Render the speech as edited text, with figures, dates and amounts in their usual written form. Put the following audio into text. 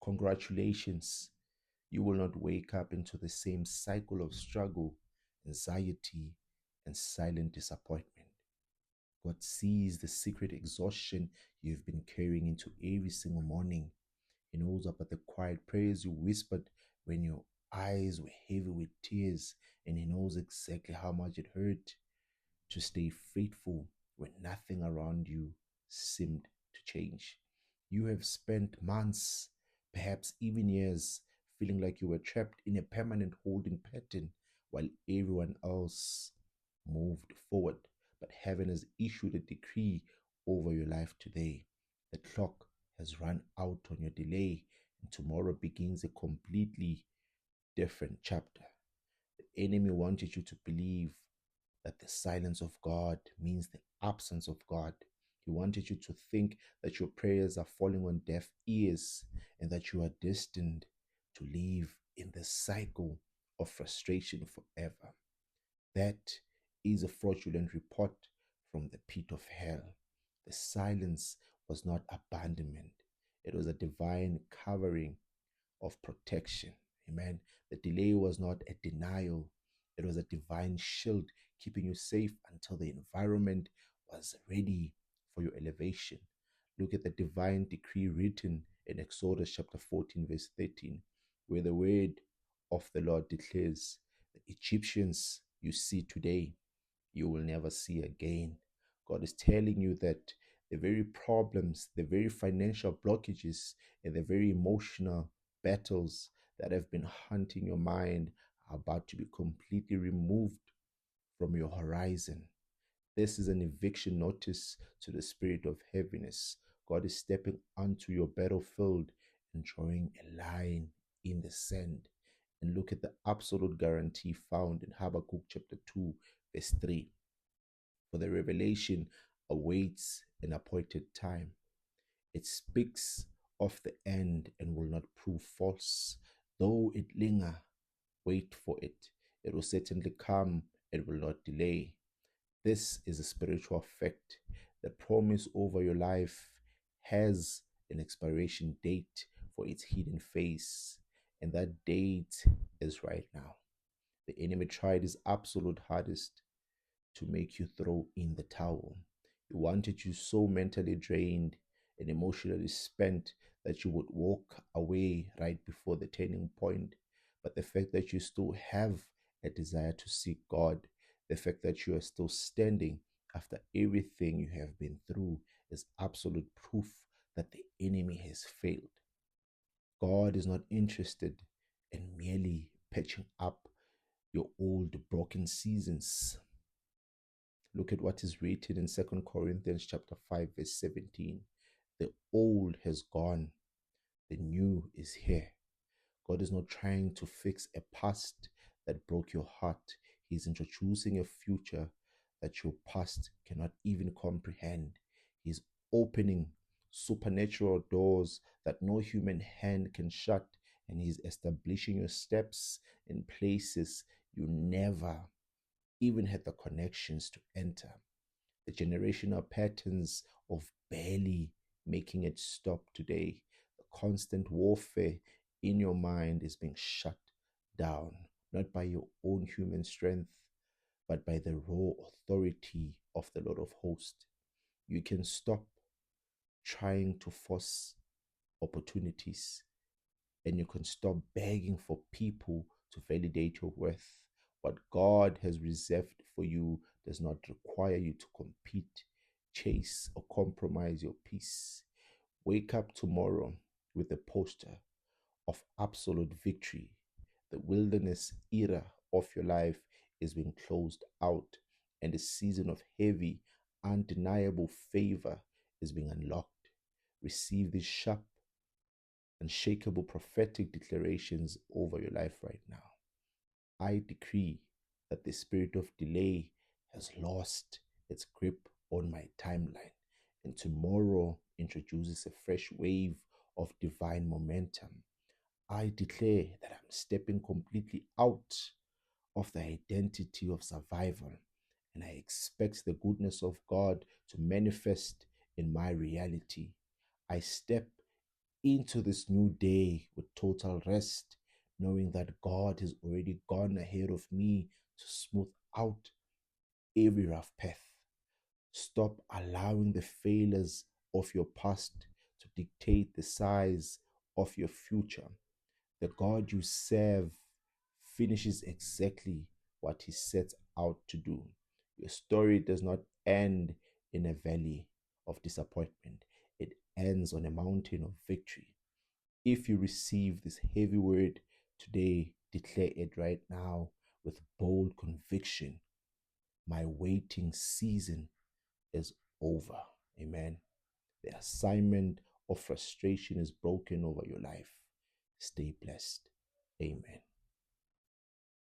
Congratulations. You will not wake up into the same cycle of struggle, anxiety, and silent disappointment. God sees the secret exhaustion you've been carrying into every single morning. He knows about the quiet prayers you whispered when your eyes were heavy with tears, and He knows exactly how much it hurt to stay faithful when nothing around you seemed to change. You have spent months, perhaps even years, feeling like you were trapped in a permanent holding pattern while everyone else moved forward. But heaven has issued a decree over your life today. The clock has run out on your delay, and tomorrow begins a completely different chapter. The enemy wanted you to believe that the silence of God means the absence of God. He wanted you to think that your prayers are falling on deaf ears and that you are destined to live in the cycle of frustration forever. That is a fraudulent report from the pit of hell. The silence was not abandonment, it was a divine covering of protection. Amen. The delay was not a denial, it was a divine shield keeping you safe until the environment was ready for your elevation. Look at the divine decree written in Exodus chapter 14, verse 13, where the word of the Lord declares, the Egyptians you see today, you will never see again. God is telling you that the very problems, the very financial blockages, and the very emotional battles that have been haunting your mind are about to be completely removed from your horizon. This is an eviction notice to the spirit of heaviness. God is stepping onto your battlefield and drawing a line in the sand. And look at the absolute guarantee found in Habakkuk chapter 2, verse 3. For the revelation awaits an appointed time. It speaks of the end and will not prove false. Though it linger, wait for it. It will certainly come, it will not delay. This is a spiritual fact. The promise over your life has an expiration date for its hidden face, and that date is right now. The enemy tried his absolute hardest to make you throw in the towel. He wanted you so mentally drained and emotionally spent that you would walk away right before the turning point. But the fact that you still have a desire to seek God, the fact that you are still standing after everything you have been through, is absolute proof that the enemy has failed. God is not interested in merely patching up your old broken seasons. Look at what is written in 2 Corinthians chapter 5, verse 17. The old has gone, the new is here. God is not trying to fix a past that broke your heart. He's introducing a future that your past cannot even comprehend. He's opening supernatural doors that no human hand can shut, and He's establishing your steps in places you never even had the connections to enter. The generational patterns of barely making it stop today, the constant warfare in your mind is being shut down, not by your own human strength, but by the raw authority of the Lord of hosts. You can stop trying to force opportunities, and you can stop begging for people to validate your worth. What God has reserved for you does not require you to compete, chase, or compromise your peace. Wake up tomorrow with a posture of absolute victory. The wilderness era of your life is being closed out, and the season of heavy, undeniable favor is being unlocked. Receive these sharp, unshakable prophetic declarations over your life right now. I decree that the spirit of delay has lost its grip on my timeline, and tomorrow introduces a fresh wave of divine momentum. I declare that I'm stepping completely out of the identity of survival, and I expect the goodness of God to manifest in my reality. I step into this new day with total rest, knowing that God has already gone ahead of me to smooth out every rough path. Stop allowing the failures of your past to dictate the size of your future. The God you serve finishes exactly what he sets out to do. Your story does not end in a valley of disappointment, it ends on a mountain of victory. If you receive this heavy word today, declare it right now with bold conviction. My waiting season is over. Amen. The assignment of frustration is broken over your life. Stay blessed. Amen.